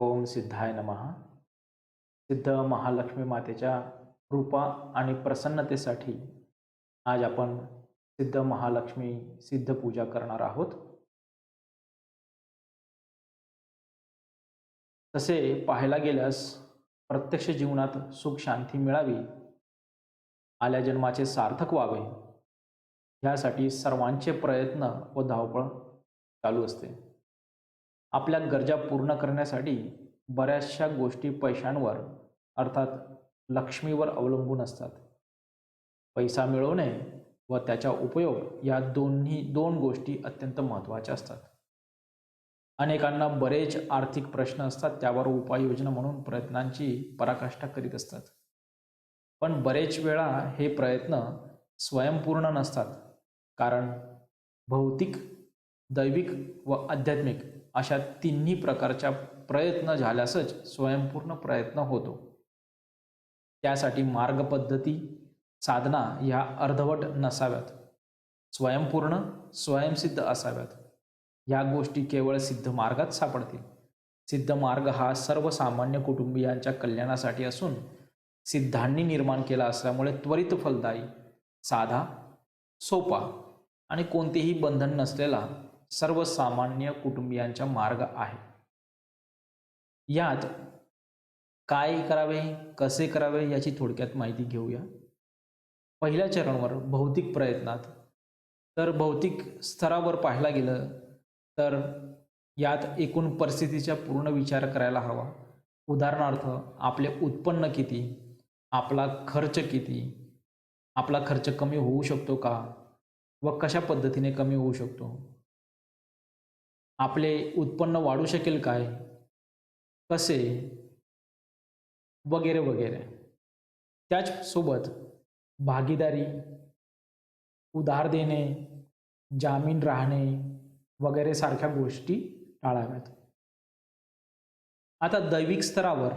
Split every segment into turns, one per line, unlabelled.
ओम सिद्धाय नमः. सिद्ध महालक्ष्मी मातेच्या कृपा आणि प्रसन्नतेसाठी आज आपण सिद्ध महालक्ष्मी सिद्ध पूजा करणार आहोत. तसे पाहायला गेल्यास प्रत्यक्ष जीवनात सुख शांती मिळावी, आल्या जन्माचे सार्थक व्हावे, यासाठी सर्वांचे प्रयत्न व धावपळ चालू असते. आपल्या गरजा पूर्ण करण्यासाठी बऱ्याचशा गोष्टी पैशांवर अर्थात लक्ष्मीवर अवलंबून असतात. पैसा मिळवणे व त्याचा उपयोग या दोन गोष्टी अत्यंत महत्त्वाच्या असतात. अनेकांना बरेच आर्थिक प्रश्न असतात, त्यावर उपाययोजना म्हणून प्रयत्नांची पराकाष्ठा करीत असतात. पण बरेच वेळा हे प्रयत्न स्वयंपूर्ण नसतात, कारण भौतिक, दैविक व आध्यात्मिक अशा तिन्ही प्रकारच्या प्रयत्न झाल्यासच स्वयंपूर्ण प्रयत्न होतो. त्यासाठी मार्गपद्धती, साधना ह्या अर्धवट नसाव्यात, स्वयंपूर्ण, स्वयंसिद्ध असाव्यात. या गोष्टी केवळ सिद्ध मार्गात सापडतील. सिद्ध मार्ग हा सर्वसामान्य कुटुंबियांच्या कल्याणासाठी असून सिद्धांनी निर्माण केला असल्यामुळे त्वरित फलदायी, साधा, सोपा आणि कोणतेही बंधन नसलेला सर्वसामान्य कुटुंबियांचा मार्ग आहे. यात काय करावे, कसे करावे याची थोडक्यात माहिती घेऊया. पहिल्या चरणवर भौतिक प्रयत्नात, तर भौतिक स्तरावर पाहायला गेलं तर यात एकूण परिस्थितीचा पूर्ण विचार करायला हवा. उदाहरणार्थ, आपले उत्पन्न किती, आपला खर्च किती, आपला खर्च कमी होऊ शकतो का व कशा पद्धतीने कमी होऊ शकतो, आपले उत्पन्न वाढू शकेल काय, कसे, वगैरे वगैरे. त्याचसोबत भागीदारी, उधार देणे, जामीन राहणे वगैरे सारख्या गोष्टी टाळाव्यात. आता दैविक स्तरावर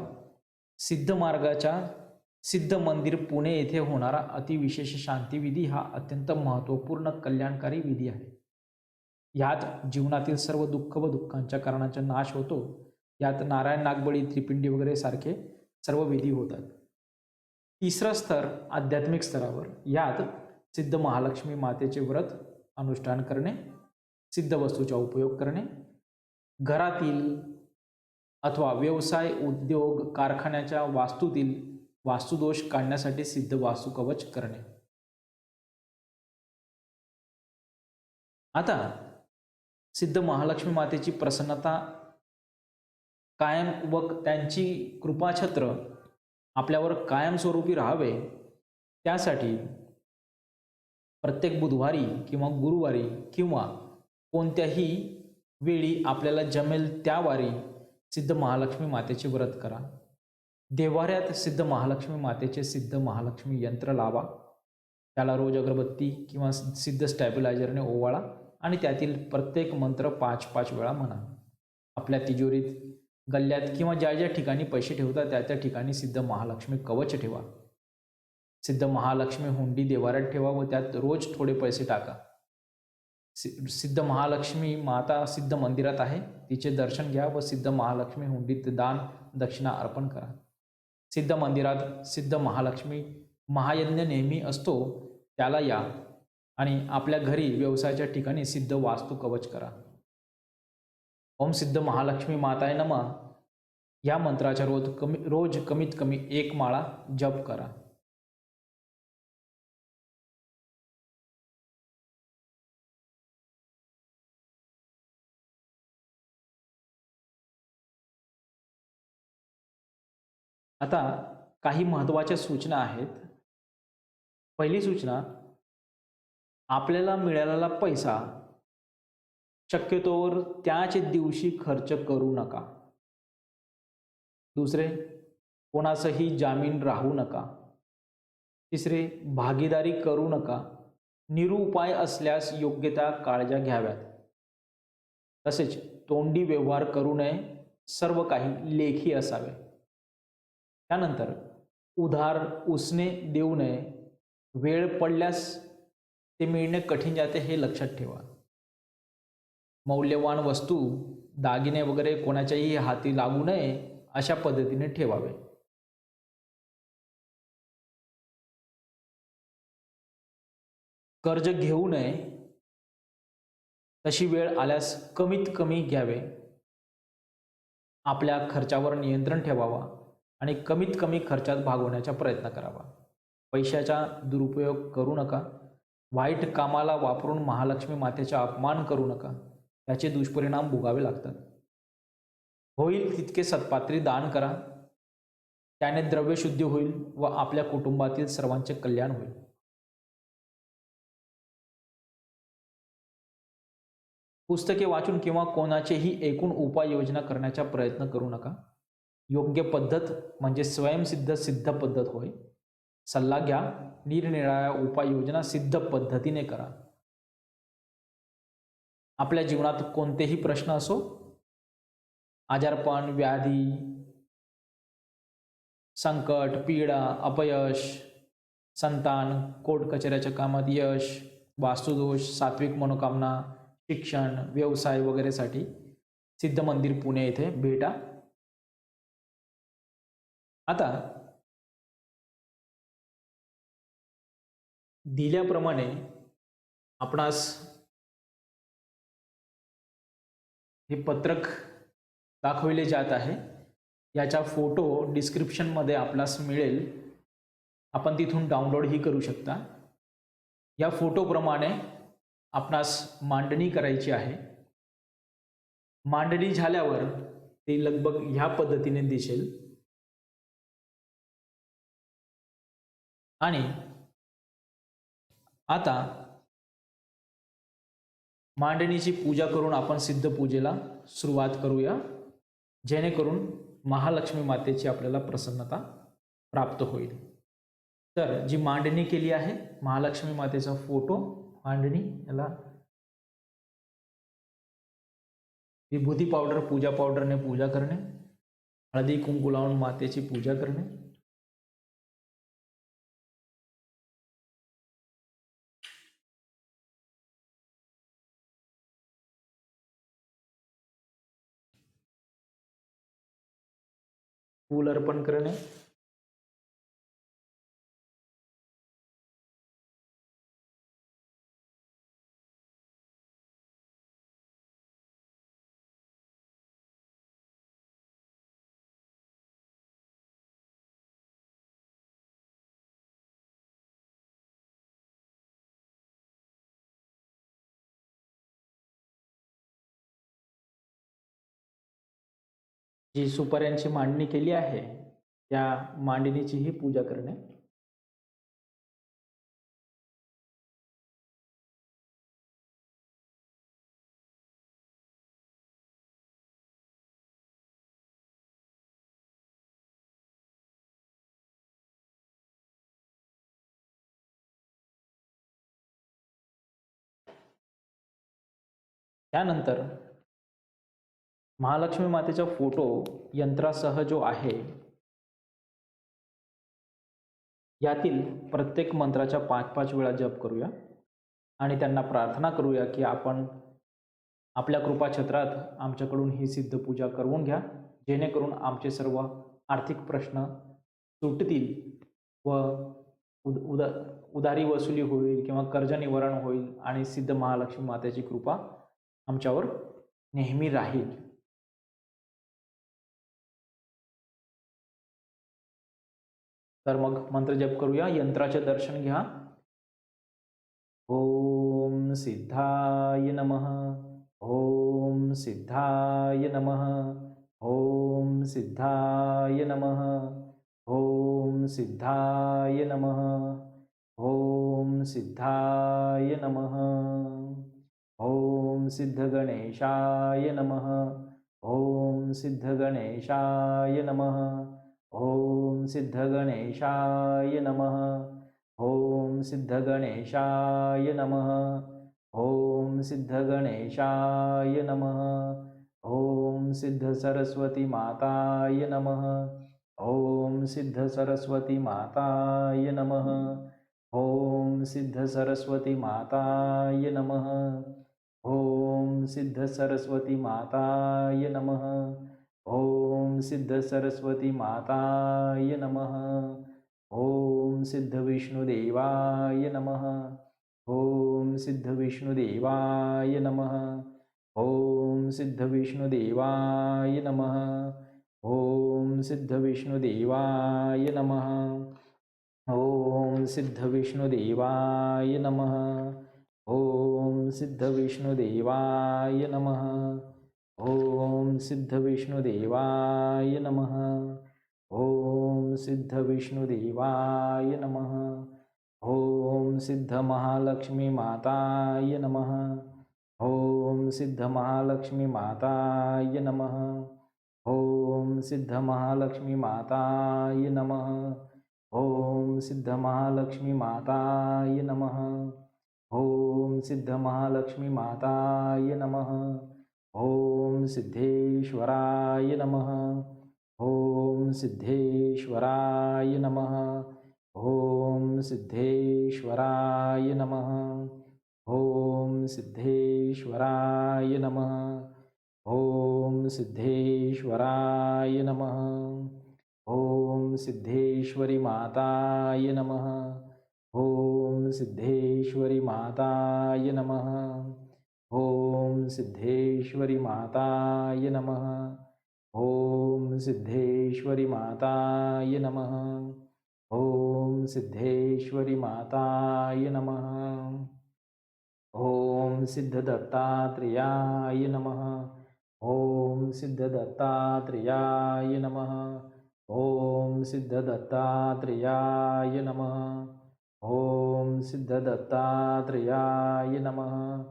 सिद्ध मार्गाच्या सिद्ध मंदिर पुणे येथे होणारा अतिविशेष शांतिविधी हा अत्यंत महत्त्वपूर्ण कल्याणकारी विधी आहे. यात जीवनातील सर्व दुःख व दुःखांच्या कारणाचा नाश होतो. यात नारायण, नागबळी, त्रिपिंडी वगैरे सारखे सर्व विधी होतात. तिसरं स्तर आध्यात्मिक स्तरावर, यात सिद्ध महालक्ष्मी मातेचे व्रत अनुष्ठान करणे, सिद्ध वस्तूचा उपयोग करणे, घरातील अथवा व्यवसाय, उद्योग, कारखान्याच्या वास्तूतील वास्तुदोष काढण्यासाठी सिद्ध वास्तू कवच करणे. आता सिद्ध महालक्ष्मी मातेची प्रसन्नता कायम व त्यांची कृपाछत्र आपल्यावर कायमस्वरूपी राहावे, त्यासाठी प्रत्येक बुधवारी किंवा गुरुवारी किंवा कोणत्याही वेळी आपल्याला जमेल त्या वारी सिद्ध महालक्ष्मी मातेचे व्रत करा. देवाऱ्यात सिद्ध महालक्ष्मी मातेचे सिद्ध महालक्ष्मी यंत्र लावा. त्याला रोज अगरबत्ती किंवा सिद्ध स्टॅबिलायझरने ओवाळा आणि त्यातील प्रत्येक मंत्र 5-5 वेळा म्हणा. आपल्या तिजोरीत, गल्ल्यात किंवा ज्या ज्या ठिकाणी पैसे ठेवता त्या त्या ठिकाणी सिद्ध महालक्ष्मी कवच ठेवा. सिद्ध महालक्ष्मी हुंडी देवाऱ्यात ठेवा व त्यात रोज थोडे पैसे टाका. सिद्ध महालक्ष्मी माता सिद्ध मंदिरात आहे, तिचे दर्शन घ्या व सिद्ध महालक्ष्मी हुंडीत दान दक्षिणा अर्पण करा. सिद्ध मंदिरात सिद्ध महालक्ष्मी महायज्ञ नेहमी असतो, त्याला या आणि आपल्या घरी व्यवसायाच्या ठिकाणी सिद्ध वास्तू कवच करा. ओम सिद्ध महालक्ष्मी माताय नमः या मंत्राचा रोज कमीत कमी 1 माळा जप करा. आता काही महत्त्वाच्या सूचना आहेत. पहिली सूचना, आपल्याला मिळालेला पैसा शक्यतोवर त्याच दिवशी खर्च करू नका. दुसरे, कोणाचंही जामीन राहू नका. तिसरे, भागीदारी करू नका. निरुपाय असल्यास योग्य त्या काळज्या घ्याव्यात. तसेच तोंडी व्यवहार करू नये, सर्व काही लेखी असावे. त्यानंतर उधार उसने देऊ नये, वेळ पडल्यास ते मिळणे कठीण जाते हे लक्षात ठेवा. मौल्यवान वस्तू दागिने वगैरे कोणाच्याही हाती लागू नये अशा पद्धतीने ठेवावे. कर्ज घेऊ नये, तशी वेळ आल्यास कमीत कमी घ्यावे. आपल्या खर्चावर नियंत्रण ठेवावा आणि कमीत कमी खर्चात भागवण्याचा प्रयत्न करावा. पैशाचा दुरुपयोग करू नका. वाईट कामाला वापरून महालक्ष्मी मातेचा अपमान करू नका. याचे दुष्परिणाम भोगावे लागतात. होईल तितके सत्पात्री दान करा. त्याने द्रव्यशुद्धी होईल व आपल्या कुटुंबातील सर्वांचे कल्याण होईल. पुस्तके वाचून किंवा कोणाचेही एकूण उपाययोजना करण्याचा प्रयत्न करू नका. योग्य पद्धत म्हणजे स्वयंसिद्ध सिद्ध पद्धत होय. सल्ला घ्या. निरनिराळ्या उपाययोजना सिद्ध पद्धतीने करा. आपल्या जीवनात कोणतेही प्रश्न असो, आजारपण, व्याधी, संकट, पीडा, अपयश, संतान, कोर्ट कचेऱ्याच्या कामात यश, वास्तुदोष, सात्विक मनोकामना, शिक्षण, व्यवसाय वगैरेसाठी सिद्ध मंदिर पुणे येथे भेटा. आता दिल्याप्रमाणे आपणास हे पत्रक दाखविले जात आहे. याचा फोटो डिस्क्रिप्शनमध्ये आपणास मिळेल. आपण तिथून डाउनलोडही करू शकता. या फोटोप्रमाणे आपणास मांडणी करायची आहे. मांडणी झाल्यावर ते लगभग ह्या पद्धतीने दिसेल आणि आता मांडणीची पूजा करून आपण सिद्ध पूजेला सुरुवात करूया, जेणेकरून महालक्ष्मी मातेची आपल्याला प्रसन्नता प्राप्त होईल. तर जी मांडणी केली आहे, महालक्ष्मी मातेचा फोटो, मांडणी, याला विभूती पावडर, पूजा पावडरने पूजा करणे, हळदी कुंकू लावून मातेची पूजा करणे, फूल अर्पण करणे, जी सुपाऱ्यांची मांडणी केली आहे त्या मांडणीचीही पूजा करणे. त्यानंतर महालक्ष्मी मातेचा फोटो यंत्रासह जो आहे, यातील प्रत्येक मंत्राच्या 5-5 वेळा जप करूया आणि त्यांना प्रार्थना करूया की आपण आपल्या कृपाछत्रात आमच्याकडून ही सिद्ध पूजा करवून घ्या, जेणेकरून आमचे सर्व आर्थिक प्रश्न सुटतील व उधारी वसुली होईल किंवा कर्ज निवारण होईल आणि सिद्ध महालक्ष्मी मातेची कृपा आमच्यावर नेहमी राहील. तर मग मंत्र जप करूया. यंत्राचे दर्शन घ्या. ओम सिद्धाय नमः. ओम सिद्धाय नमः. ओम सिद्धाय नमः. ओम सिद्धाय नमः. ओम सिद्धाय नमः. ओम सिद्ध गणेशाय नमः. ओम सिद्ध गणेशाय नमः. ओम सिद्ध गणेशाय नमः. ओम सिद्ध गणेशाय नमः. ओम सिद्ध गणेशाय नमः. ओम सिद्ध सरस्वती माताय नमः. ओम सिद्ध सरस्वती माताय नमः. ओम सिद्ध सरस्वती माताय नमः. ओम सिद्ध सरस्वती माताय नमः. ओम सिद्ध सरस्वती माताय नमः. ओम सिद्ध विष्णुदेवाय नमः. ओम सिद्ध विष्णुदेवाय नमः. ओम सिद्ध विष्णुदेवाय नमः. ओम सिद्ध विष्णुदेवाय नमः. ओम सिद्ध विष्णुदेवाय नमः. ओम सिद्ध विष्णुदेवाय नमः. ओम सिद्ध विष्णुदेवाय नमः. ओम सिद्ध विष्णुदेवाय नमः. ओम सिद्ध महालक्ष्मी माताय नमः. ओम सिद्ध महालक्ष्मी माताय नमः. ओम सिद्ध महालक्ष्मी माताय नमः. ओम सिद्ध महालक्ष्मी माताय नमः. ओम सिद्ध महालक्ष्मी माताय नमः. ओम सिद्धेश्वराय नमः. ओम सिद्धेश्वराय नमः. ओम सिद्धेश्वराय नमः. ओम सिद्धेश्वराय नमः. ओम सिद्धेश्वराय नमः. ओम सिद्धेश्वरी माताय नमः. ओम सिद्धेश्वरी माताय नमः. ओम सिद्धेश्वरी माताय नमः. ओम सिद्धेश्वरी माताय नमः. ओम सिद्धेश्वरी माताय नमः. ओम सिद्ध दत्तात्रेयाय नमः. ओम सिद्ध दत्तात्रेयाय नमः. ओम सिद्ध दत्तात्रेयाय नमः. ओम सिद्ध दत्तात्रेयाय नमः.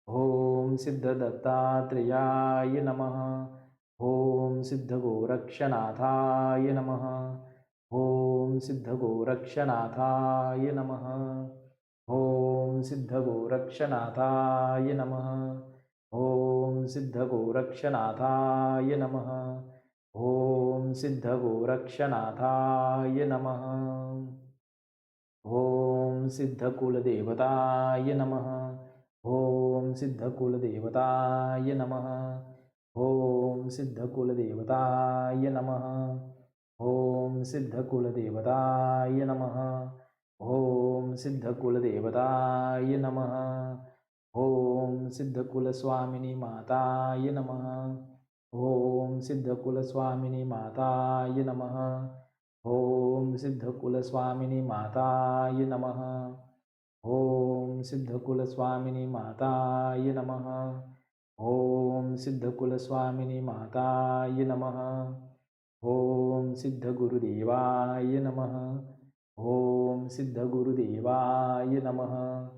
ओम सिद्ध दत्तात्रेयाय नमः. ओम सिद्ध गोरक्षनाथाय नमः. ओम सिद्ध गोरक्षनाथाय नमः. ओम सिद्ध गोरक्षनाथाय नमः. ओम सिद्ध गोरक्षनाथाय नमः. ओम सिद्ध गोरक्षनाथाय नमः. ओम सिद्ध कुलदेवताय नमः. ओम सिद्ध कुलदेवताय नमः. ओम सिद्ध कुलदेवताय नमः. ओम सिद्ध कुलदेवताय नमः. ओम सिद्ध कुलदेवताय नमः. ओम सिद्ध कुलस्वामिनी माताय नमः. ओम सिद्ध कुलस्वामिनी माताय नमः. ओम सिद्ध कुलस्वामिनी माताय नमः. ओम सिद्ध कुलस्वामिनी माताय नमः. ओम सिद्ध कुलस्वामिनी माताय नमः. ओम सिद्ध गुरुदेवाय नमः. ओम सिद्ध गुरुदेवाय नमः.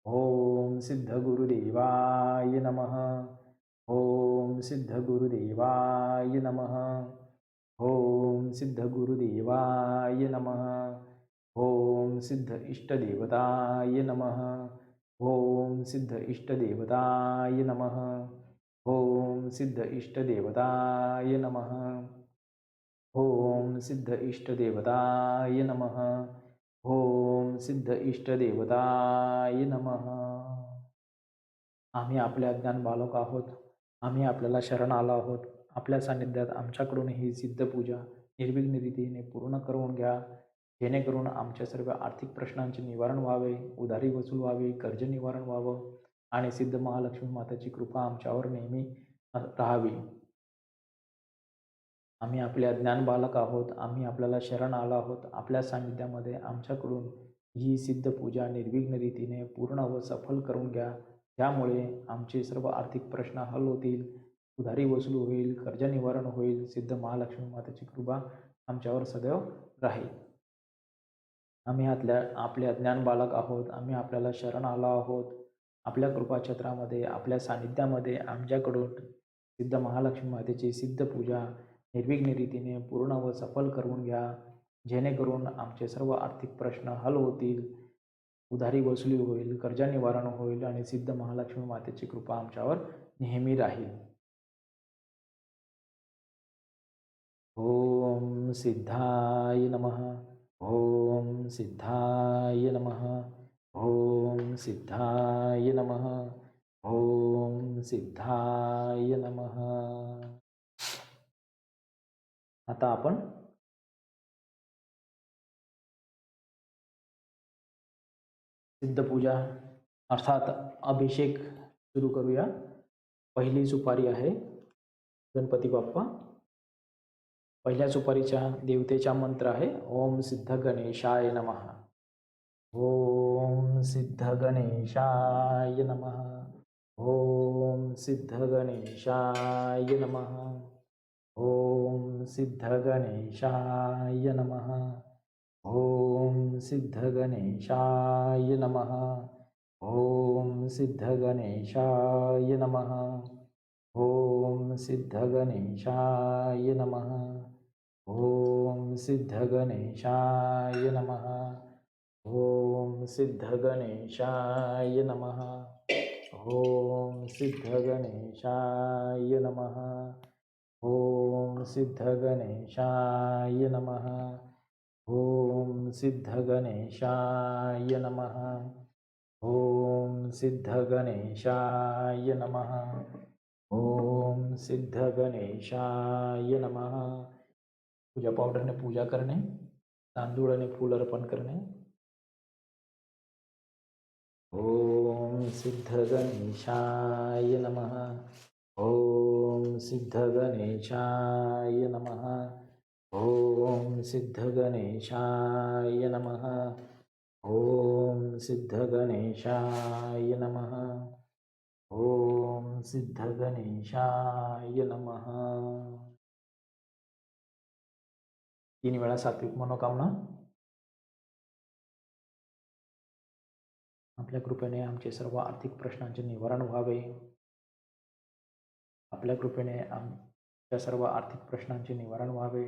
ओम सिद्ध गुरुदेवाय नमः. ओम सिद्ध गुरुदेवाय नमः. ओम सिद्ध गुरुदेवाय नमः. ओम सिद्ध इष्टदेवताय नमः. ओम सिद्ध इष्टदेवताय नमः. ओम सिद्ध इष्टदेवताय नमः. ओम सिद्ध इष्टदेवताय नमः. ओम सिद्ध इष्टदेवताय नमः. आम्ही आपले अज्ञान बालक आहोत. आम्ही आपल्याला शरण आलो आहोत. आपल्या सान्निध्यात आमच्याकडून ही सिद्ध पूजा निर्विघ्न रीतीने पूर्ण करून घ्या, जेणेकरून आमच्या सर्व आर्थिक प्रश्नांचे निवारण व्हावे, उधारी वसूल व्हावी, कर्ज निवारण व्हावं आणि सिद्ध महालक्ष्मी माताची कृपा आमच्यावर नेहमी राहावी. आम्ही आपले अज्ञान बालक आहोत. आम्ही आपल्याला शरण आलो आहोत. आपल्या सान्निध्यामध्ये आमच्याकडून ही सिद्ध पूजा निर्विघ्न रीतीने पूर्ण व सफल करून घ्या. त्यामुळे आमचे सर्व आर्थिक प्रश्न हल होतील, उधारी वसूल होईल, कर्ज निवारण होईल. सिद्ध महालक्ष्मी मातेची कृपा आमच्यावर सदैव राहील. आम्ही आपले अज्ञान बालक आहोत. आम्ही आपल्याला शरण आलो आहोत. आपल्या कृपाछत्रामध्ये, आपल्या सान्निध्यामध्ये आमच्याकडून सिद्ध महालक्ष्मी मातेची सिद्ध पूजा निर्विघ्न रीतीने पूर्ण व सफल करून घ्या, जेणेकरून आमचे सर्व आर्थिक प्रश्न हल होतील, उधारी वसुली होईल, कर्ज निवारण होईल आणि सिद्ध महालक्ष्मी मातेची कृपा आमच्यावर नेहमी राहील. ओम सिद्धाय नमः. ओम सिद्धाय नमः. ओम सिद्धाय नमः. ओम सिद्धाय नमः. आता आपण सिद्धपूजा अर्थात अभिषेक सुरू करूया. पहिली सुपारी आहे गणपती बाप्पा. पहिल्या सुपारीच्या देवतेचा मंत्र आहे ओम सिद्ध गणेशाय नमः. ओम सिद्ध गणेशाय नमः. ओम सिद्ध गणेशाय नमः. ओम सिद्ध गणेशाय नमः. ओम सिद्ध गणेशाय नमः. ओम सिद्ध गणेशाय नमः. ओम सिद्ध गणेशाय नमः. ओम सिद्ध गणेशाय नमः. ओम सिद्ध गणेशाय नमः. ओम सिद्ध गणेशाय नमः. ओम सिद्ध गणेशाय नमः. ओम सिद्ध गणेशाय नमः. ओम सिद्ध गणेशाय नमः. ओम सिद्ध गणेशाय नमः. पूजा पावडरने पूजा करणे, तांदूळ आणि फूल अर्पण करणे. ओम सिद्ध गणेशाय नमः. ओम सिद्ध गणेशाय नमः. ओम सिद्ध गणेशाय नमः. ओम सिद्ध गणेशाय नमः. ओम सिद्ध गणेशाय नमः. 3 वेळा सात्विक मनोकामना. आपल्या कृपेने आमचे सर्व आर्थिक प्रश्नांचे निवारण व्हावे. आपल्या कृपेने आमच्या सर्व आर्थिक प्रश्नांचे निवारण व्हावे.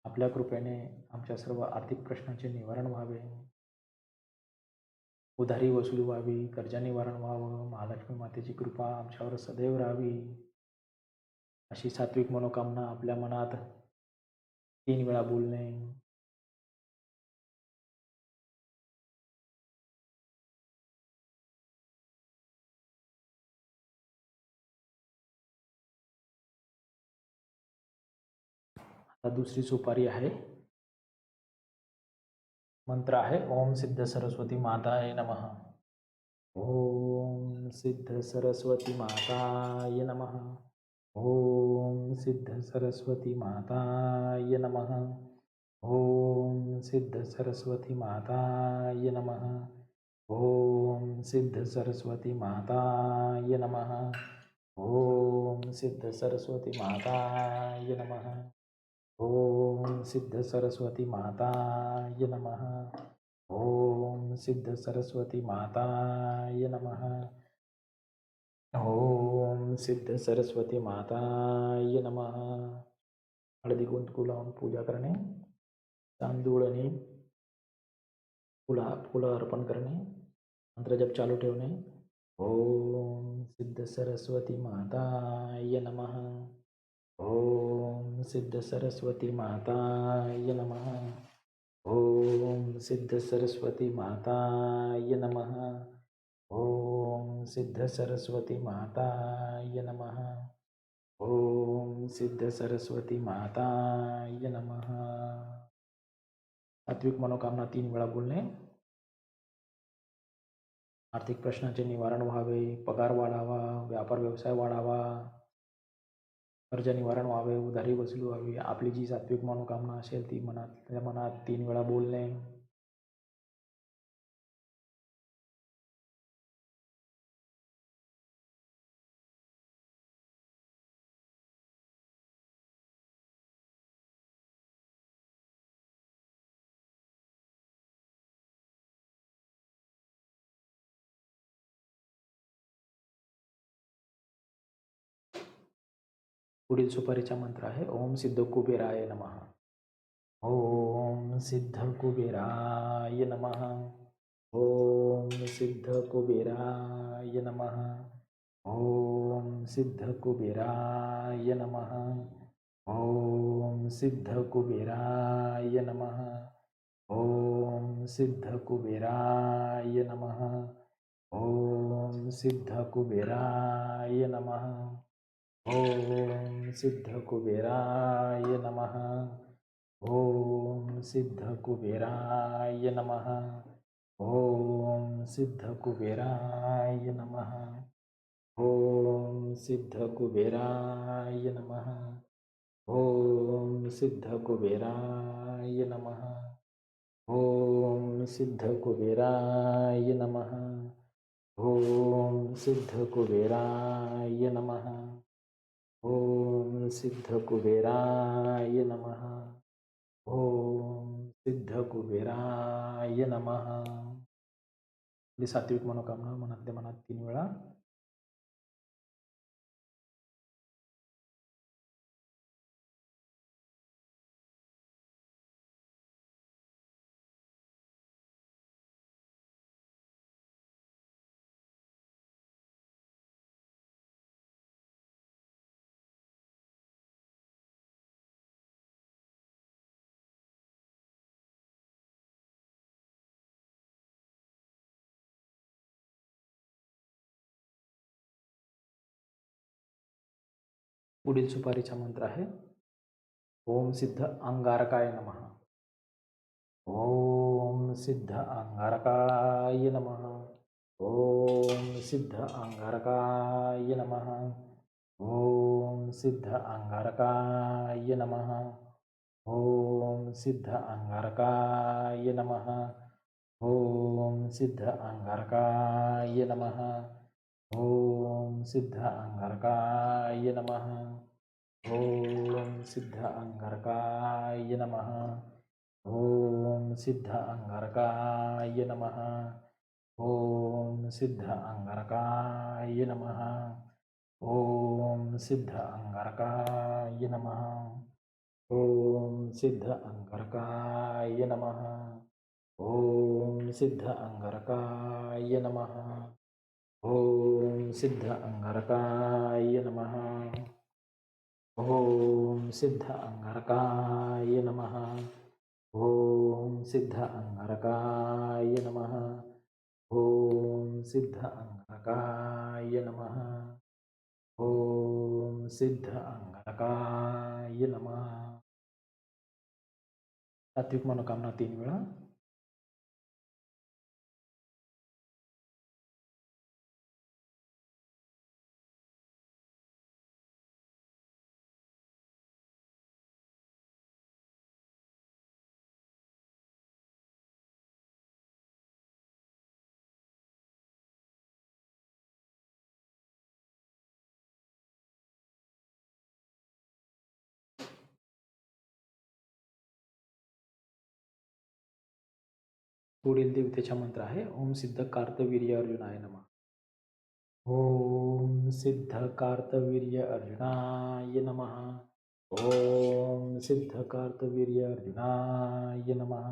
आपल्या कृपेने आमच्या सर्व आर्थिक प्रश्नांचे निवारण व्हावे. उधारी वसूल व्हावी, कर्ज निवारण व्हावं, महालक्ष्मी मातेची कृपा आमच्यावर सदैव राहावी, अशी सात्विक मनोकामना आपल्या मनात 3 वेळा बोलणे. आता दुसरी सुपारी आहे. मंत्र आहे ओम सिद्ध सरस्वती माताय नमः. ओम सिद्ध सरस्वती माताय नमः. ओम सिद्ध सरस्वती माताय नमः. ओम सिद्ध सरस्वती माताय नमः. ओम सिद्ध सरस्वती माताय नमः. ओम सिद्ध सरस्वती माताय नमः. ओम सिद्ध सरस्वती माताय नमः. ओम सिद्ध सरस्वती माताय नमः. ओम सिद्ध सरस्वती माताय नमः. हळदी कुंकू लावून पूजा करणे, तांदूळ आणि फुलं अर्पण करणे, मंत्रजप चालू ठेवणे. ओम सिद्ध सरस्वती माताय नमः. ओम सिद्ध सरस्वती माताय नमः. ओम सिद्ध सरस्वती माताय नमः. ओम सिद्ध सरस्वती माताय नमः. ओम सिद्ध सरस्वती माताय नमः. सात्विक मनोकामना 3 वेळा बोलणे. आर्थिक प्रश्नांचे निवारण व्हावे, पगार वाढावा, व्यापार व्यवसाय वाढावा, कर्ज निवारण व्हावे, उधारी वसूल व्हावी. आपली जी सात्विक मनोकामना असेल ती मनात 3 वेळा बोलणे. पुढील सुपारीचा मंत्र आहे ओम सिद्ध कुबेराय नमः. ओम सिद्ध कुबेराय नमः. ओम सिद्ध कुबेराय नमः. ओम सिद्ध कुबेराय नमः. ओम सिद्ध कुबेराय नमः. ओम सिद्ध कुबेराय नमः. ओम सिद्ध कुबेराय नमः. ओम सिद्ध कुबेराय नमः. ओम सिद्ध कुबेराय नमः. ओम सिद्ध कुबेराय नमः. ओम सिद्ध कुबेराय नमः. ओम सिद्ध कुबेराय नमः. ओम सिद्ध कुबेराय नमः. ओम सिद्ध कुबेराय नमः. ओम सिद्ध कुबेराय नमः. ओम सिद्ध कुबेराय नमः. आपली सात्विक मनोकामना मनातल्या मनात 3 वेळा. पुढील सुपारीचा मंत्र आहे ओम सिद्ध अंगारकाय नमः. ओम सिद्ध अंगारकाय नमः. ओम सिद्ध अंगारकाय नमः. ओम सिद्ध अंगारकाय नमः. ओम सिद्ध अंगारकाय नमः. ओम सिद्ध अंगारकाय नमः. ओम सिद्ध अंगारकाय नमः. ओम सिद्ध अंगारकाय नमः. ओम सिद्ध अंगारकाय नमः. ओम सिद्ध अंगारकाय नमः. ओम सिद्ध अंगारकाय नमः. ओम सिद्ध अंगारकाय नमः. ओम सिद्ध अंगारकाय नमः. ओम सिद्ध अंगारकाय नमः. ओम सिद्ध अंगारकाय नमः. ओम सिद्ध अंगारकाय नमः. ओम सिद्ध अंगारकाय नमः. ओम सिद्ध अंगारकाय नमः. सात्विक मनोकामना 3 वेळा. पुढील देवतेचा मंत्र आहे ओम सिद्ध कार्तवीर्य अर्जुनाय नमः. ओम सिद्ध कार्तवीर्य अर्जुनाय नमः. ओम सिद्ध कार्तवीर्य अर्जुनाय नमः.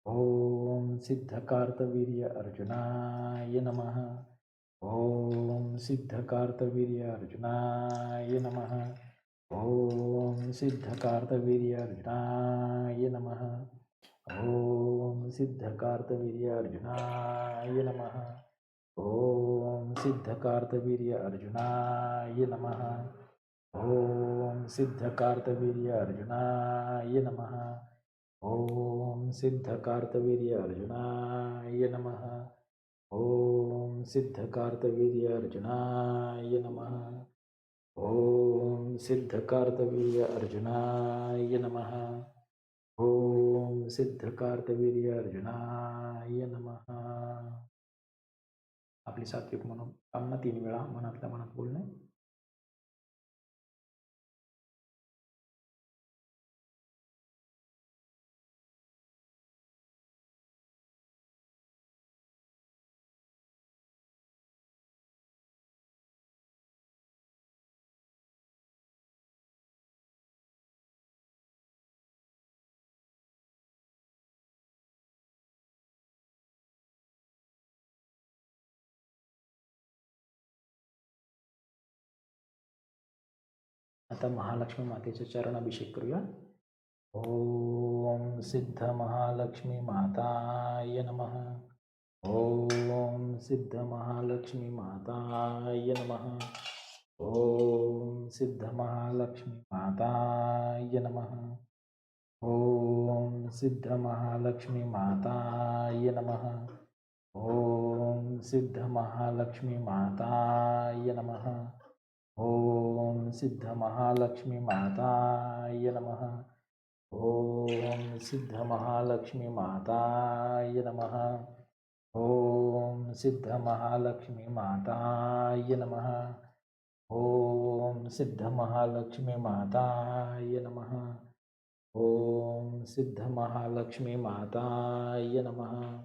ओम सिद्ध कार्तवीर्य अर्जुनाय नमः. ओम सिद्ध कार्तवीर्य अर्जुनाय नमः. ओम सिद्ध कार्तवीर्य अर्जुनाय नमः. ओम सिद्ध कार्तवीर्य अर्जुनाय नमः. ओम सिद्ध कार्तवीर्य अर्जुनाय नमः. ओम सिद्ध कार्तवीर्य अर्जुनाय नमः. ओम सिद्ध कार्तवीर्य अर्जुनाय नमः. ओम सिद्ध कार्तवीर्य अर्जुनाय नमः. ओम सिद्ध कार्तवीर्य अर्जुनाय नमः. ओम सिद्ध कार्तवीर्य अर्जुनाय नमः. आपली सात्विक मनोकामना 3 वेळा मनातल्या मनात बोलणे. आता महालक्ष्मी मातेचे चरणाभिषेक करूया. ओम सिद्ध महालक्ष्मी माताय नमः. ओम सिद्ध महालक्ष्मी माताय नमः. ओम सिद्ध महालक्ष्मी माताय नमः. ओम सिद्ध महालक्ष्मी माताय नमः. ओम सिद्ध महालक्ष्मी माताय नमः. ओम सिद्ध महालक्ष्मी माताय नमः. ओम सिद्ध महालक्ष्मी माताय नमः. ओम सिद्ध महालक्ष्मी माताय नमः. ओम सिद्ध महालक्ष्मी माताय नमः. ओम सिद्ध महालक्ष्मी माताय नमः.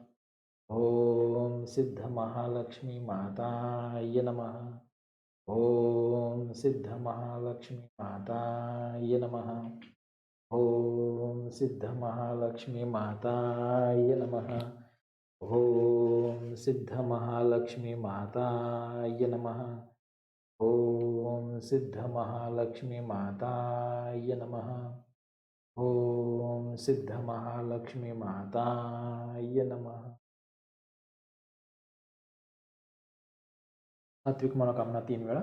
ओम सिद्ध महालक्ष्मी माताय नमः. ओम सिद्ध महालक्ष्मी माताय नमः. ओम सिद्ध महालक्ष्मी माताय नमः. ओम सिद्ध महालक्ष्मी माताय नमः. ओम सिद्ध महालक्ष्मी माताय नमः. ओम सिद्ध महालक्ष्मी माताय नमः. सात्विक मनोकामना 3 वेळा.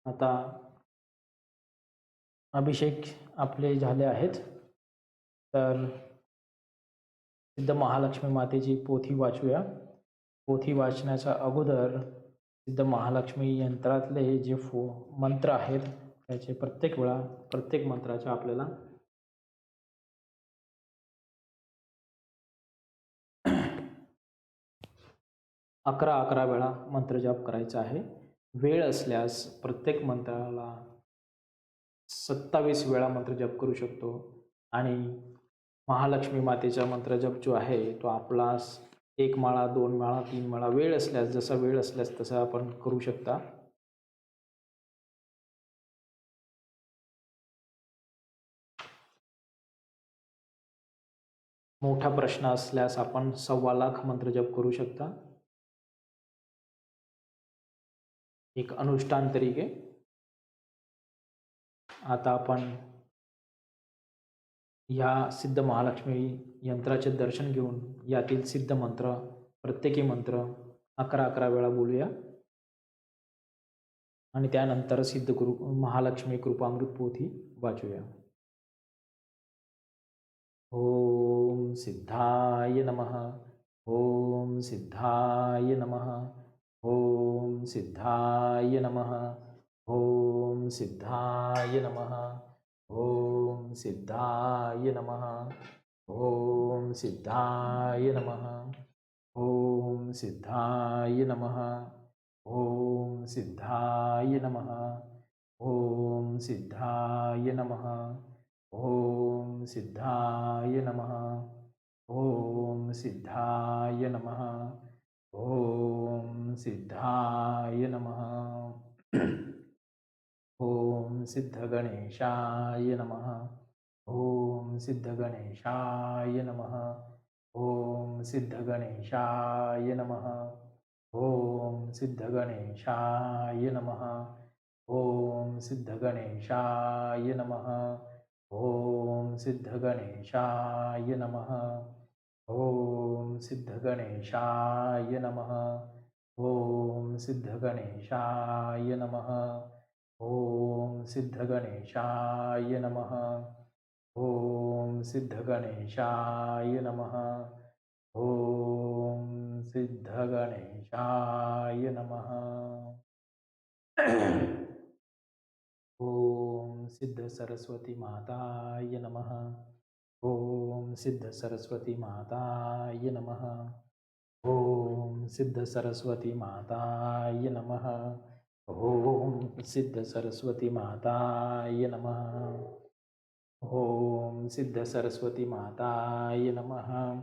आता अभिषेक आपले झाले आहेत, तर सिद्ध महालक्ष्मी मातेची पोथी वाचूया. पोथी वाचण्याच्या अगोदर सिद्ध महालक्ष्मी यंत्रातले जे मंत्र आहेत त्याचे प्रत्येक वेळा प्रत्येक मंत्राच्या आपल्याला 11 वेळा मंत्रजाप करायचा आहे. वेळ असल्यास प्रत्येक मंत्राला 27 वेळा मंत्रजप करू शकतो. आणि महालक्ष्मी मातेचा मंत्रजप जो आहे तो आपला 1 माळा, 2 माळा, 3 माळा वेळ असल्यास, जसा वेळ असल्यास तसा आपण करू शकता. मोठा प्रश्न असल्यास आपण 1.25 लाख मंत्रजप करू शकता. एक अनुष्ठान तरीके. आता आपण या सिद्ध महालक्ष्मी यंत्राचे दर्शन घेऊन यातील सिद्ध मंत्र प्रत्येकी मंत्र 11 वेळा बोलूया आणि त्यानंतर सिद्ध महालक्ष्मी कृपामृत पोथी वाचूया. ओम सिद्धाय नमः. ओम सिद्धाय नमः. ओम सिद्धाय नमः. ओम सिद्धाय नमः. ओम सिद्धाय नमः. ओम सिद्धाय नमः. ओम सिद्धाय नमः. ओम सिद्धाय नमः. ओम सिद्धाय नमः. ओम सिद्धाय नमः. ओम सिद्धाय नमः. ओम सिद्धाय नमः. ओम सिद्ध गणेशाय नमः. ओम सिद्ध गणेशाय नमः. ओम सिद्ध गणेशाय नमः. ओम सिद्ध गणेशाय नमः. ओम सिद्ध गणेशाय नमः. ओम सिद्ध गणेशाय नमः. ओम सिद्ध गणेशाय नमः. ओम सिद्ध गणेशाय नमः. ओम सिद्ध गणेशाय नमः. ओम सिद्ध गणेशाय नमः. ओम सिद्ध गणेशाय नमः. ओम सिद्ध सरस्वती माताय नमः. ओम सिद्ध सरस्वती माताय नमः. ओम सिद्ध सरस्वती माताय नमः. ओम सिद्ध सरस्वती माताय नमः. ओम सिद्ध सरस्वती माताय नमः.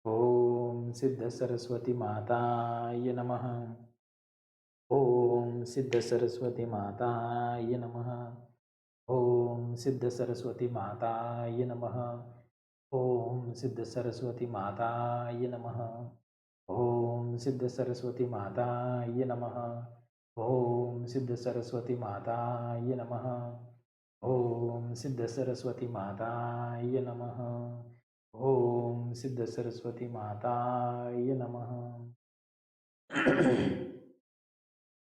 ओम सिद्ध सरस्वती माताय नमः. ओम सिद्ध सरस्वती माताय नमः. ओम सिद्ध सरस्वती माताय नमः. ओम सिद्ध सरस्वती माताय नमः. ओम सिद्ध सरस्वती माताय नमः. ओम सिद्ध सरस्वती माताय नमः. ओम सिद्ध सरस्वती माताय नमः. ओम सिद्ध सरस्वती माताय नमः.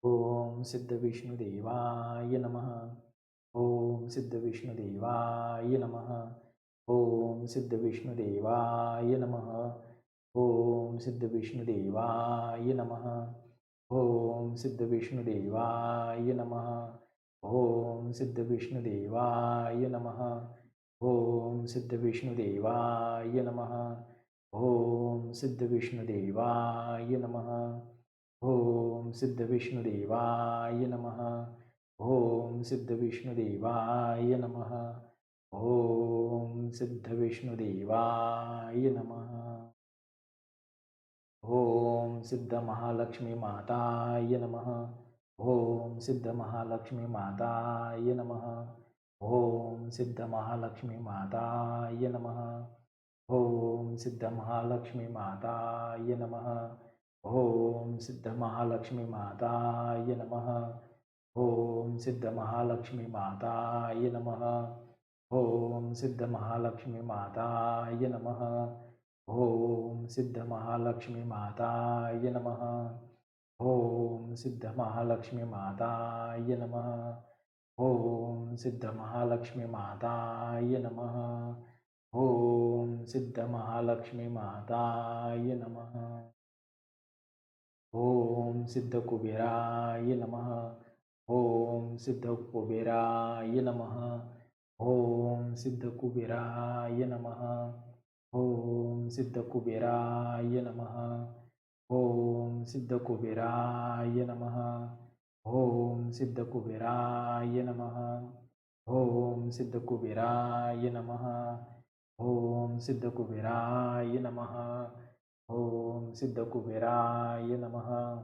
ओम सिद्ध विष्णुदेवाय नमः. ओम सिद्ध विष्णुदेवाय नमः. ओम सिद्ध विष्णुदेवाय नमः. ओम सिद्ध विष्णुदेवाय नमः. ओम सिद्ध विष्णुदेवाय नमः. ओम सिद्ध विष्णुदेवाय नमः. ओम सिद्ध विष्णुदेवाय नमः. ओम सिद्ध विष्णुदेवाय नमः. ओम सिद्ध विष्णुदेवाय नमः. ओम सिद्ध विष्णुदेवाय नमः. ओम सिद्ध विष्णुदेवाय नमः. ओम सिद्ध महालक्ष्मी माताय नमः. ओम सिद्ध महालक्ष्मी माताय नमः. ओम सिद्ध महालक्ष्मी माताय नमः. ओम सिद्ध महालक्ष्मी माताय नमः. ओम सिद्ध महालक्ष्मी माताय नमः. ओम सिद्ध महालक्ष्मी माताय नमः. ओम सिद्ध महालक्ष्मी माताय नमः. ओम सिद्ध महालक्ष्मी माताय नमः. ओम सिद्ध महालक्ष्मी माताय नमः. ओम सिद्ध महालक्ष्मी माताय नमः. ओम सिद्ध महालक्ष्मी माताय नमः. ओम सिद्ध कुबेराय नमः. ओम सिद्ध कुबेराय नमः. ओम सिद्ध कुबेराय नमः. ओम सिद्ध कुबेराय नमः. ओम सिद्ध कुबेराय नमः. ओम सिद्ध कुबेराय नमः. ओम सिद्ध कुबेराय नमः. ओम सिद्ध कुबेराय नमः. ओम सिद्ध कुबेराय नमः.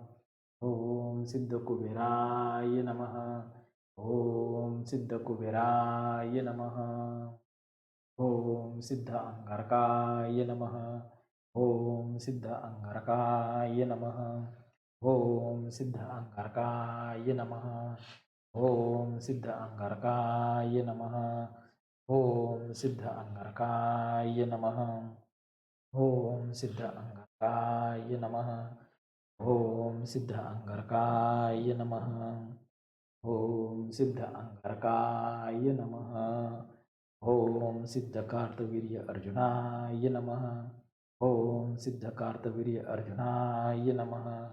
ओम सिद्ध कुबेराय नमः. ओम सिद्ध कुबेराय नमः. ओम सिद्ध अंगारकाय नमः. ओम सिद्ध अंगारकाय नमः. ओम सिद्ध अंगारकाय नमः. ओम सिद्ध अंगारकाय नमः. ओम सिद्ध अंगारकाय नमः. ओम सिद्ध अंगारकाय नमः. ओम सिद्ध अंगारकाय नमः. ओम सिद्ध अंगारकाय नमः. ओम सिद्ध कार्तवीर्य अर्जुनाय नमः. ओम सिद्ध कार्तवीर्य अर्जुनाय नमः.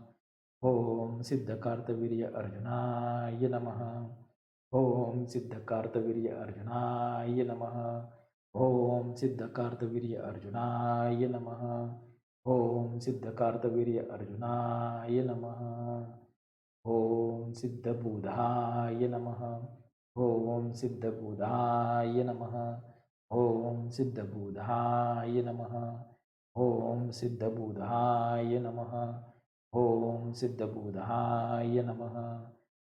ओम सिद्ध कार्तवीर्य अर्जुनाय नमः. ओम सिद्ध कार्तवीर्य अर्जुनाय नमः. ओम सिद्ध कार्तवीर्य अर्जुनाय नमः. ओम सिद्ध कार्तवीर्य अर्जुनाय नमः. ओम सिद्ध बुधाय नमः. ओम सिद्ध बुधाय नमः. ओम सिद्ध बुधाय नमः. ओम सिद्ध बुधाय नमः. ओम सिद्ध बुधाय नमः.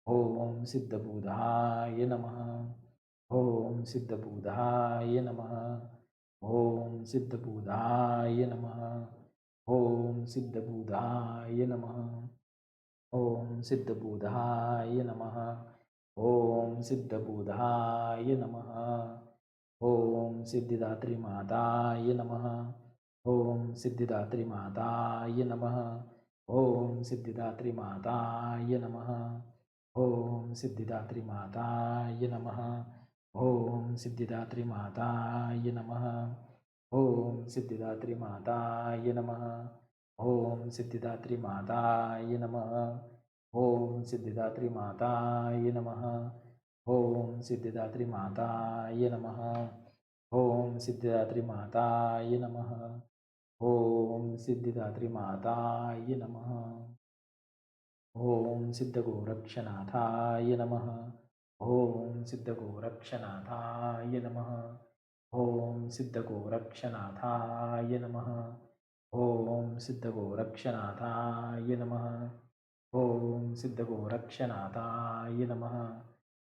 ओम सिद्ध बुधाय नमः. ओम सिद्ध बुधाय नमः. ओम सिद्ध बुधाय नमः. ओम सिद्ध बुधाय नमः. ओम सिद्ध बुधाय नमः. ओम सिद्ध बुधाय नमः. ओम सिद्धिदात्री माताय नमः. ओम सिद्धिदात्री माताय नमः. ओम सिद्धिदात्री माताय नमः. ओम सिद्धिदात्री माताय नमः. ओम सिद्धिदात्री माताय नमः. ओम सिद्धिदात्री माताय नमः. ओम सिद्धिदात्री माताय नमः. ओम सिद्धिदात्री माताय नमः. ओम सिद्धिदात्री माताय नमः. ओम सिद्धिदात्री माताय नमः. ओम सिद्धिदात्री माताय नमः. ओम सिद्धगोरक्षनाथाय नमः. ओम सिद्धगोरक्षनाथाय नमः. ओम सिद्धगोरक्षनाथाय नमः. ओम सिद्धगोरक्षनाथाय नमः. ओम सिद्धगोरक्षनाथाय नमः.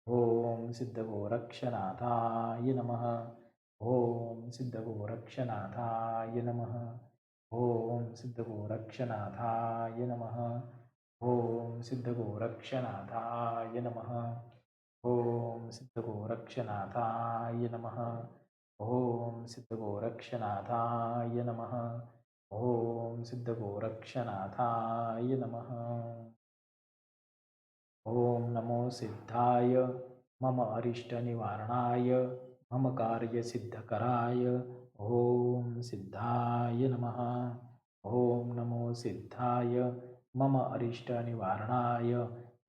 ओम सिद्धगोरक्षनाथाय नमः. ओम सिद्धगोरक्षनाथाय नमः. ओम सिद्धगोरक्षनाथाय नमः. ओम सिद्धगोरक्षनाथाय नमः. ओम सिद्धगोरक्षनाथाय नमः. ओम सिद्धगोरक्षनाथाय नमः. ओम सिद्धगोरक्षनाथाय नमः. ओम नमो सिद्धाय मम अरिष्टनिवारणाय मम कार्यसिद्धकराय ओम सिद्धाय नमः. ओम नमो सिद्धाय मम अरिष्टनिवारणाय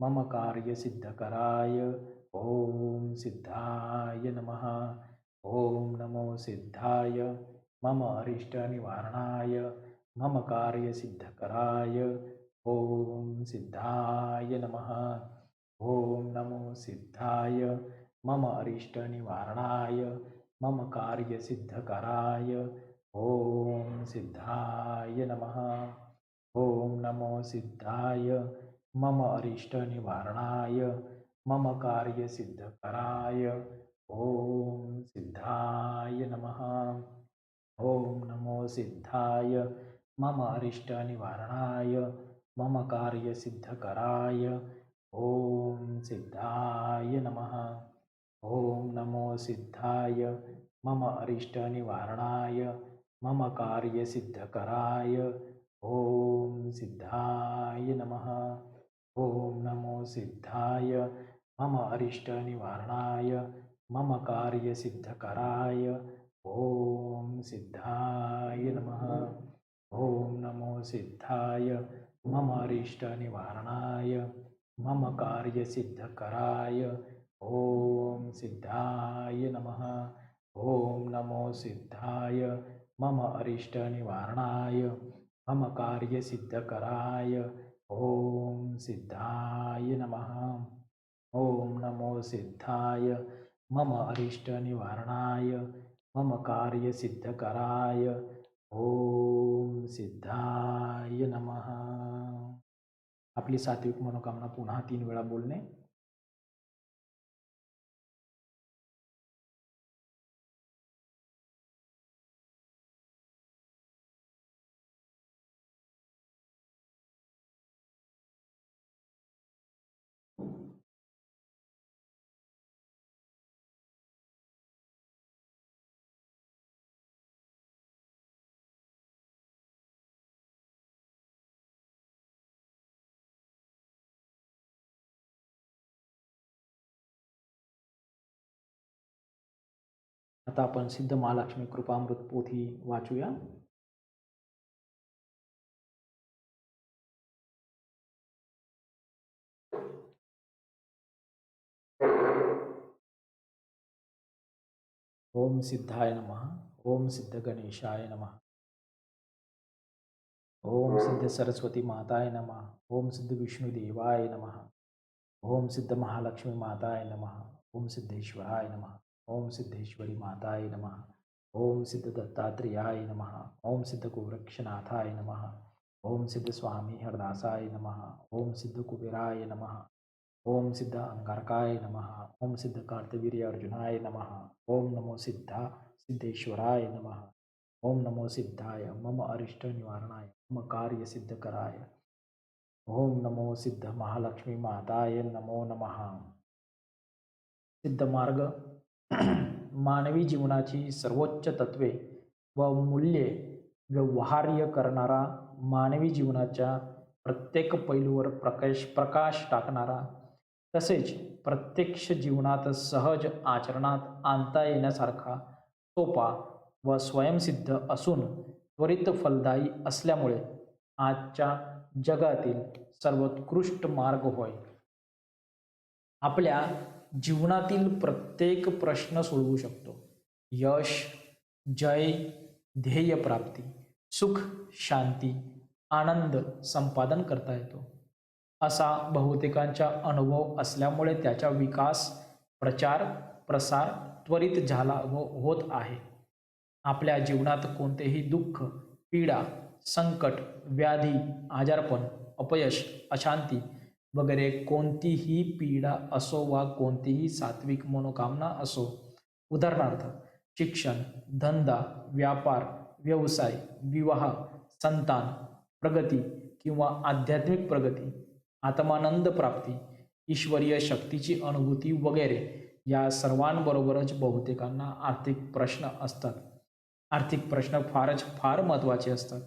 मम कार्यसिद्धकराय ओम सिद्धाय नमः. ओम नमो सिद्धाय मम अरिष्टनिवारणाय मम कार्यसिद्धकराय ओम सिद्धाय नमः. ओम नमो सिद्धाय मम अरिष्टनिवारणाय मम कार्यसिद्धकराय ओम सिद्धाय नमः. ओम नमो सिद्धाय मम अरिष्टनिवारणाय मम कार्यसिद्धकराय ओम सिद्धाय नमः. ओम नमो सिद्धाय मम अरिष्टनिवारणाय मम कार्यसिद्धकराय ओम सिद्धाय नमः. ओम नमो सिद्धाय मम अरिष्टनिवारणाय मम कार्यसिद्धकराय ओम सिद्धाय नमः. ओम नमो सिद्धाय मम अरिष्टनिवारणाय मम कार्यसिद्धकराय ओम सिद्धाय नमः. ओम नमो सिद्धाय मम अरिष्टनिवारणाय मम कार्यसिद्धकराय ओम सिद्धाय नमः. ओम नमो सिद्धाय मम अरिष्टनिवारणाय मम कार्यसिद्धकराय ओम सिद्धाय नमः. ओम नमो सिद्धाय मम अरिष्टनिवारणाय मम कार्यसिद्धकराय ओम सिद्धाय नमः. आपली सात्विक मनोकामना पुन्हा 3 वेळा बोलणे. आता आपण सिद्ध महालक्ष्मी कृपामृत पोथी वाचूया. ओम सिद्धाय नमः. ओम सिद्ध गणेशाय नमः. ओम सिद्ध सरस्वती माताय नमः. ओम सिद्ध विष्णुदेवाय नमः. ओम सिद्ध महालक्ष्मी माताय नमः. ओम सिद्धेश्वराय नमः. ओम सिद्धेश्वरी माताय नमः. ओम सिद्ध दत्तात्रेयाय नमः. ओम सिद्ध गोरक्षनाथाय नमः. ओम सिद्ध स्वामी हरदासाय नमः. ओम सिद्ध कुबेराय नमः. ओम सिद्ध अंगारकाय नमः. ओम सिद्ध कार्तवीर्य अर्जुनाय नमः. ओम नमो सिद्धेश्वराय नमः. ओम नमो सिद्धाय मम अरिष्ट निवारणाय मम कार्य सिद्धकराय ओम नमो सिद्ध महालक्ष्मी माताय नमो नमः. सिद्ध मार्ग मानवी जीवनाची सर्वोच्च तत्वे व मूल्ये व्यवहार्य करणारा, मानवी जीवनाच्या प्रत्येक पैलूवर प्रकाश टाकणारा, तसेच प्रत्यक्ष जीवनात सहज आचरणात आणता येण्यासारखा, सोपा व स्वयंसिद्ध असून त्वरित फलदायी असल्यामुळे आजच्या जगातील सर्वोत्कृष्ट मार्ग होय. आपल्या जीवनातील प्रत्येक प्रश्न सोडवू शकतो. यश, जय, ध्येयप्राप्ती, सुख, शांती, आनंद संपादन करता येतो. असा बहुतेकांचा अनुभव असल्यामुळे त्याचा विकास, प्रचार, प्रसार त्वरित झाला व होत आहे. आपल्या जीवनात कोणतेही दुःख, पीडा, संकट, व्याधी, आजारपण, अपयश, अशांती वगैरे कोणतीही पीडा असो वा कोणतीही सात्विक मनोकामना असो, उदाहरणार्थ शिक्षण, धंदा, व्यापार, व्यवसाय, विवाह, संतान, प्रगती किंवा आध्यात्मिक प्रगती, आत्मानंद प्राप्ती, ईश्वरीय शक्तीची अनुभूती वगैरे या सर्वांबरोबरच बहुतेकांना आर्थिक प्रश्न असतात. आर्थिक प्रश्न फार महत्त्वाचे असतात.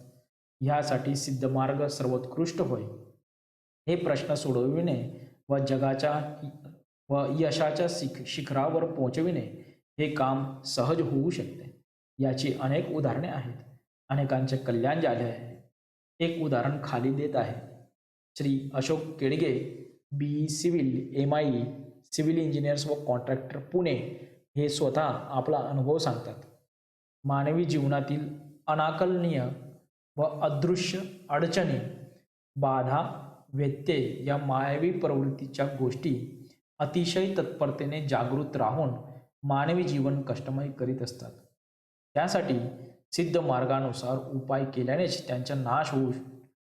ह्यासाठी सिद्धमार्ग सर्वोत्कृष्ट होय. हे प्रश्न सोडविणे व जगाच्या व यशाच्या शिखरावर पोहोचविणे हे काम सहज होऊ शकते. याची अनेक उदाहरणे आहेत. अनेकांचे कल्याण झाले आहे. एक उदाहरण खाली देत आहे. Shri Ashok Kedge, BE civil, MIE civil engineers व कॉन्ट्रॅक्टर, पुणे, हे स्वतः आपला अनुभव सांगतात. मानवी जीवनातील अनाकलनीय व अदृश्य अडचणी, बाधा, व्यत्यय या मायावी प्रवृत्तीच्या गोष्टी अतिशय तत्परतेने जागृत राहून मानवी जीवन कष्टमय करीत असतात. त्यासाठी सिद्ध मार्गानुसार उपाय केल्यानेच त्यांचा नाश होऊ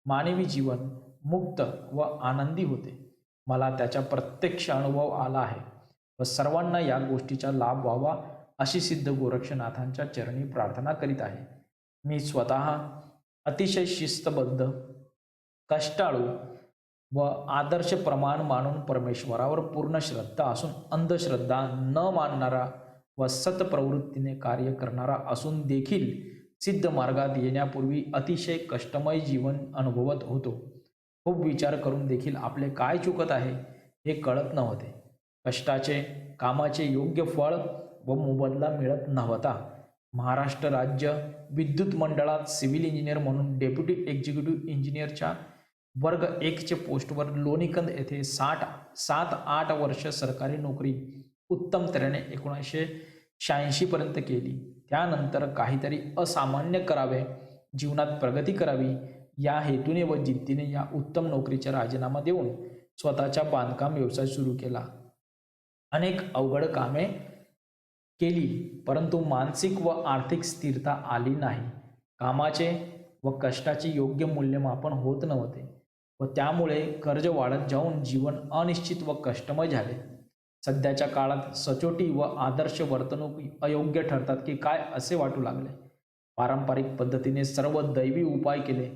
मानवी जीवन मुक्त व आनंदी होते. मला त्याचा प्रत्यक्ष अनुभव आला आहे व सर्वांना या गोष्टीचा लाभ व्हावा अशी सिद्ध गोरक्षनाथांच्या चरणी प्रार्थना करीत आहे. मी स्वतः अतिशय शिस्तबद्ध, कष्टाळू व आदर्श प्रमाण मानून परमेश्वरावर पूर्ण श्रद्धा असून अंधश्रद्धा न मानणारा व सत्प्रवृत्तीने कार्य करणारा असून देखील सिद्ध मार्गात येण्यापूर्वी अतिशय कष्टमय जीवन अनुभवत होतो. खूप विचार करून देखील आपले काय चुकत आहे हे कळत नव्हते. कष्टाचे, कामाचे योग्य फळ व मोबदला मिळत नव्हता. महाराष्ट्र राज्य विद्युत मंडळात सिव्हिल इंजिनियर म्हणून डेप्युटी एक्झिक्युटिव्ह इंजिनियरच्या वर्ग 1चे पोस्टवर लोणीकंद येथे 7-8 वर्ष सरकारी नोकरी उत्तम तऱ्हेने 1986 पर्यंत केली. त्यानंतर काहीतरी असामान्य करावे, जीवनात प्रगती करावी या हेतूने व जिद्दीने या उत्तम नोकरीचा राजीनामा देऊन स्वतःचा बांधकाम व्यवसाय सुरू केला. अनेक अवघड कामे केली, परंतु मानसिक व आर्थिक स्थिरता आली नाही. कामाचे व कष्टाचे योग्य मूल्यमापन होत नव्हते व त्यामुळे कर्ज वाढत जाऊन जीवन अनिश्चित व कष्टमय झाले. सध्याच्या काळात सचोटी व आदर्श वर्तणूक अयोग्य ठरतात की काय असे वाटू लागले. पारंपरिक पद्धतीने सर्व दैवी उपाय केले,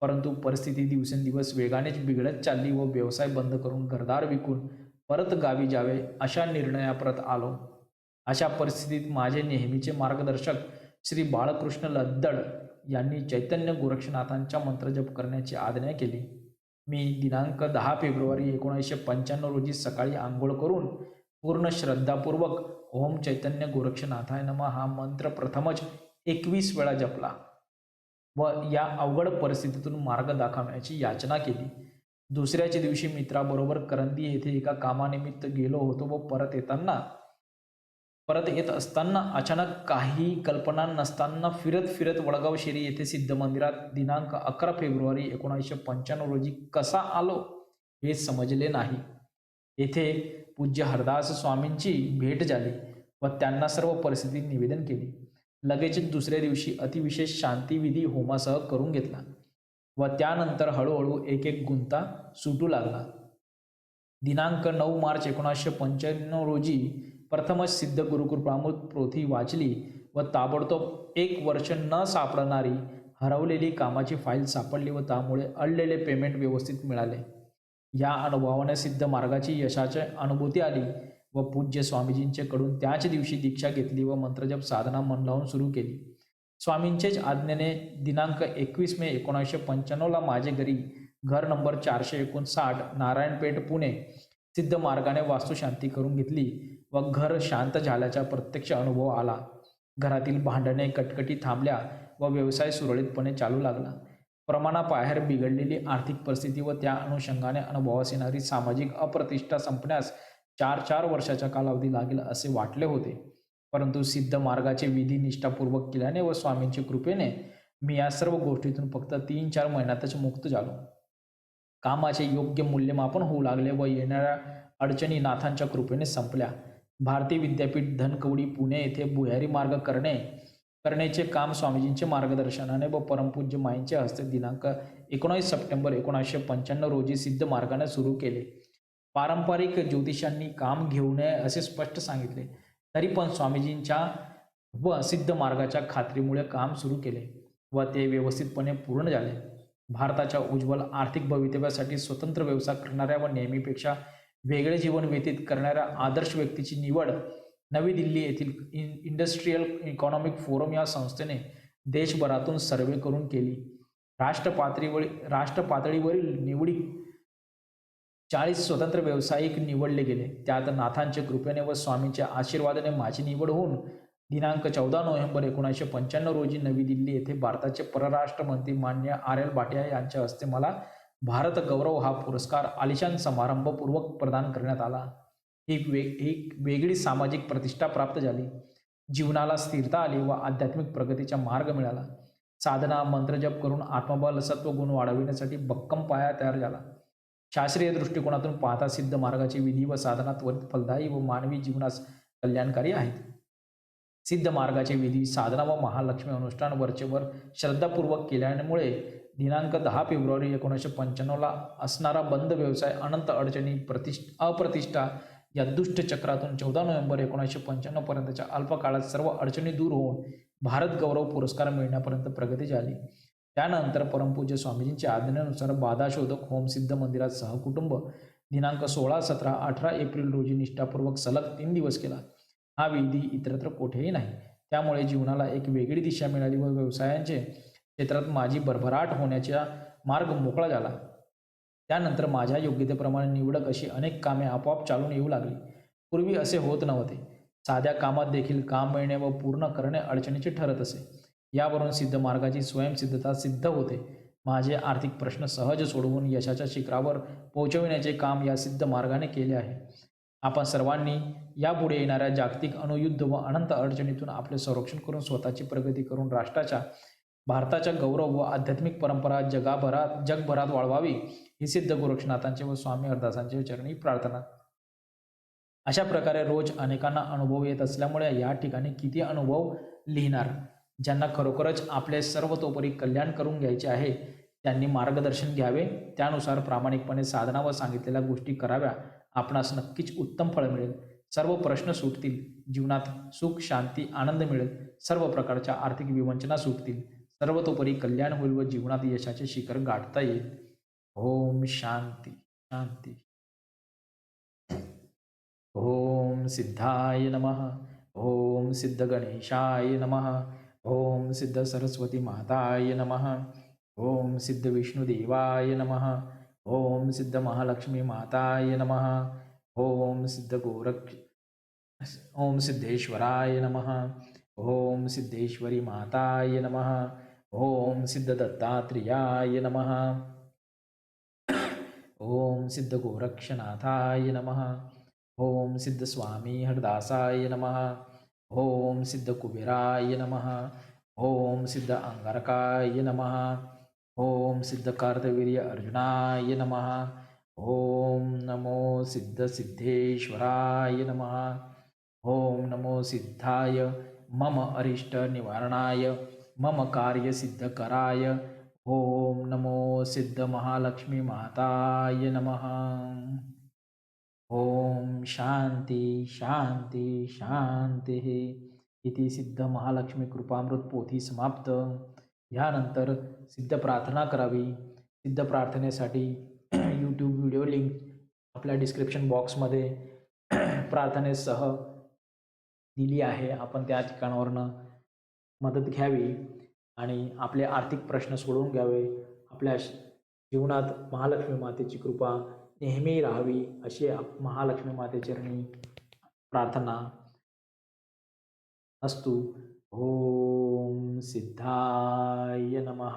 परंतु परिस्थिती दिवसेंदिवस वेगानेच बिघडत चालली व व्यवसाय बंद करून घरदार विकून परत गावी जावे अशा निर्णयाप्रत आलो. अशा परिस्थितीत माझे नेहमीचे मार्गदर्शक श्री बाळकृष्ण लद्दड यांनी चैतन्य गोरक्षनाथांचा मंत्रजप करण्याची आज्ञा केली. मी दिनांक 10 फेब्रुवारी 1995 रोजी सकाळी आंघोळ करून पूर्ण श्रद्धापूर्वक ओम चैतन्य गोरक्षनाथाय नमः हा मंत्र प्रथमच 21 वेळा जपला व या अवघड परिस्थितीतून मार्ग दाखवण्याची याचना केली. दुसऱ्याच दिवशी मित्राबरोबर करंदी येथे एका कामानिमित्त गेलो होतो व परत येत असताना अचानक काही कल्पना नसताना फिरत वडगाव शेरी येथे सिद्ध मंदिरात दिनांक 11 फेब्रुवारी 1995 रोजी कसा आलो हे समजले नाही. येथे पूज्य हरदास स्वामींची भेट झाली व त्यांना सर्व परिस्थिती निवेदन केली. लगेच दुसऱ्या दिवशी अतिविशेष शांतिविधी होमासह करून घेतला व त्यानंतर हळूहळू एक गुंता सुटू लागला. दिनांक 9 मार्च 1995 रोजी प्रथमच सिद्ध गुरुकृपामृत पोथी वाचली व ताबडतोब 1 वर्ष न सापडणारी हरवलेली कामाची फाईल सापडली व त्यामुळे अडलेले पेमेंट व्यवस्थित मिळाले. या अनुभवाने सिद्ध मार्गाची यशाची अनुभूती आली व पूज्य स्वामीजींचे कडून त्याच दिवशी दीक्षा घेतली व मंत्रजप साधना मन लावून सुरू केली. स्वामींचेच आज्ञेने दिनांक 21 मे 1995 माझे घर नंबर 459 नारायणपेठ पुणे सिद्ध मार्गाने वास्तुशांती करून घेतली व घर शांत झाल्याचा प्रत्यक्ष अनुभव आला. घरातील भांडणे कटकटी थांबल्या व व्यवसाय सुरळीतपणे चालू लागला. प्रमाणाबाहेर बिघडलेली आर्थिक परिस्थिती व त्या अनुषंगाने अनुभवास येणारी सामाजिक अप्रतिष्ठा संपण्यास 4 वर्षाचा कालावधी लागेल असे वाटले होते, परंतु सिद्ध मार्गाचे विधी निष्ठापूर्वक केल्याने व स्वामींच्या कृपेने मी या सर्व गोष्टीतून फक्त 3-4 महिन्यातच मुक्त झालो. कामाचे योग्य मूल्यमापन होऊ लागले व येणाऱ्या अडचणी नाथांच्या कृपेने संपल्या. भारतीय विद्यापीठ धनकवडी पुणे येथे भुयारी मार्ग करण्याचे काम स्वामीजींचे मार्गदर्शनाने व परमपूज्य माईंच्या हस्ते दिनांक 19 सप्टेंबर 1995 रोजी सिद्ध मार्गाने सुरू केले. पारंपरिक ज्योतिषांनी काम घेऊ नये असे स्पष्ट सांगितले, तरी पण स्वामीजींच्या व सिद्ध मार्गाच्या खात्रीमुळे काम सुरू केले व ते व्यवस्थितपणे पूर्ण झाले. भारताच्या उज्ज्वल आर्थिक भवितव्यासाठी स्वतंत्र व्यवसाय करणाऱ्या व नेहमीपेक्षा वेगळे जीवन व्यतीत करणाऱ्या आदर्श व्यक्तीची निवड नवी दिल्ली येथील इंडस्ट्रियल इकॉनॉमिक फोरम या संस्थेने देशभरातून सर्वे करून केली. राष्ट्र पातळीवरील निवडी 40 स्वतंत्र व्यावसायिक निवडले गेले. त्यात नाथांच्या कृपेने व स्वामींच्या आशीर्वादाने माझी निवड होऊन दिनांक 14 नोव्हेंबर 1995 रोजी नवी दिल्ली येथे भारताचे परराष्ट्र मंत्री मान्य R.L. भाटिया यांच्या हस्ते मला भारत गौरव हा पुरस्कार आलिशान समारंभपूर्वक प्रदान करण्यात आला. एक वेगळी सामाजिक प्रतिष्ठा प्राप्त झाली. जीवनाला स्थिरता आली व आध्यात्मिक प्रगतीचा मार्ग मिळाला. साधना मंत्रजप करून आत्मबल सत्वगुण वाढविण्यासाठी भक्कम पाया तयार झाला. शास्त्रीय दृष्टिकोनातून पाहता सिद्ध मार्गाचे विधी व साधना त्वरित फलदायी व मानवी जीवनास कल्याणकारी आहेत. सिद्ध मार्गाचे विधी साधना व महालक्ष्मी अनुष्ठान वरचेवर श्रद्धापूर्वक केल्यामुळे दिनांक 10 फेब्रुवारी 1995 असणारा बंद व्यवसाय अनंत अडचणी अप्रतिष्ठा या दुष्ट चक्रातून 14 नोव्हेंबर 1995 पर्यंतच्या अल्प काळात सर्व अडचणी दूर होऊन भारत गौरव पुरस्कार मिळण्यापर्यंत प्रगती झाली. त्यानंतर परमपूज्य स्वामीजींच्या आज्ञेनुसार बाधाशोधक होम सिद्ध मंदिरात सहकुटुंब दिनांक 16, 17, 18 एप्रिल रोजी निष्ठापूर्वक सलग 3 दिवस केला. हा विधी इतरत्र कोठेही नाही. त्यामुळे जीवनाला एक वेगळी दिशा मिळाली व व्यवसायांचे क्षेत्रात माझी भरभराट होण्याचा मार्ग मोकळा झाला. त्यानंतर माझ्या योग्यतेप्रमाणे निवडक अशी अनेक कामे आपोआप चालून येऊ लागली. पूर्वी असे होत नव्हते. साध्या कामात देखील काम मिळणे व पूर्ण करणे अडचणीचे ठरत असे. यावरून सिद्ध मार्गाची स्वयंसिद्धता सिद्ध होते. माझे आर्थिक प्रश्न सहज सोडवून यशाच्या शिखरावर पोहोचविण्याचे काम या सिद्ध मार्गाने केले आहे. आपण सर्वांनी यापुढे येणाऱ्या जागतिक अणुयुद्ध व अनंत अडचणीतून आपले संरक्षण करून स्वतःची प्रगती करून भारताच्या गौरव व आध्यात्मिक परंपरा जगभरात वाढवावी ही सिद्ध गोरक्षनाथांचे व स्वामी हरदासांचे चरणी प्रार्थना. अशा प्रकारे रोज अनेकांना अनुभव येत असल्यामुळे या ठिकाणी किती अनुभव लिहिणार. ज्यांना खरोखरच आपले सर्वतोपरी कल्याण करून घ्यायचे आहे त्यांनी मार्गदर्शन घ्यावे. त्यानुसार प्रामाणिकपणे साधना व सांगितलेल्या गोष्टी कराव्या. आपणास नक्कीच उत्तम फळ मिळेल. सर्व प्रश्न सुटतील. जीवनात सुख शांती आनंद मिळेल. सर्व प्रकारच्या आर्थिक विवंचना सुटतील. सर्वतोपरी कल्याण होईल व जीवनात यशाचे शिखर गाठता येईल. ओम शांती शांती. ओम सिद्धाय नमः. ओम सिद्ध गणेशाय नमः. ओम सिद्ध सरस्वती माताय नमः. ओम सिद्ध विष्णुदेवाय नमः. ओम सिद्ध महालक्ष्मी माताय नमः. ओम सिद्धेश्वराय नमः. ओम सिद्धेश्वरी माताय नमः. ओम सिद्ध दत्तात्रेयाय नमः. ओम सिद्ध गोरक्षनाथाय नमः. ओम सिद्ध स्वामी हरदासाय नमः. ओम सिद्ध कुबेराय नमः. ओम सिद्ध अंगारकाय नमः. ओम सिद्ध कार्तवीर्य अर्जुनाय नमः. ओम नमो सिद्ध सिद्धेश्वराय नमः. ओम नमो सिद्धाय मम अरिष्ट निवारणाय मम कार्य सिद्धकराय. ओम नमो सिद्ध महालक्ष्मी माताय नमः. ओम शांती शांती शांती. इति सिद्ध महालक्ष्मी कृपामृत पोथी समाप्त. यानंतर सिद्ध प्रार्थना करावी. सिद्ध प्रार्थनेसाठी यूट्यूब व्हिडिओ लिंक आपल्या डिस्क्रिप्शन बॉक्समध्ये प्रार्थनेसह दिली आहे. आपण त्या ठिकाणावरनं मदत घ्यावी आणि आपले आर्थिक प्रश्न सोडवून घ्यावे. आपल्या जीवनात महालक्ष्मी मातेची कृपा नेहमी राहावी अशी महालक्ष्मी मातेचरणी प्रार्थना अस्तु. ओम सिद्धाय नमः.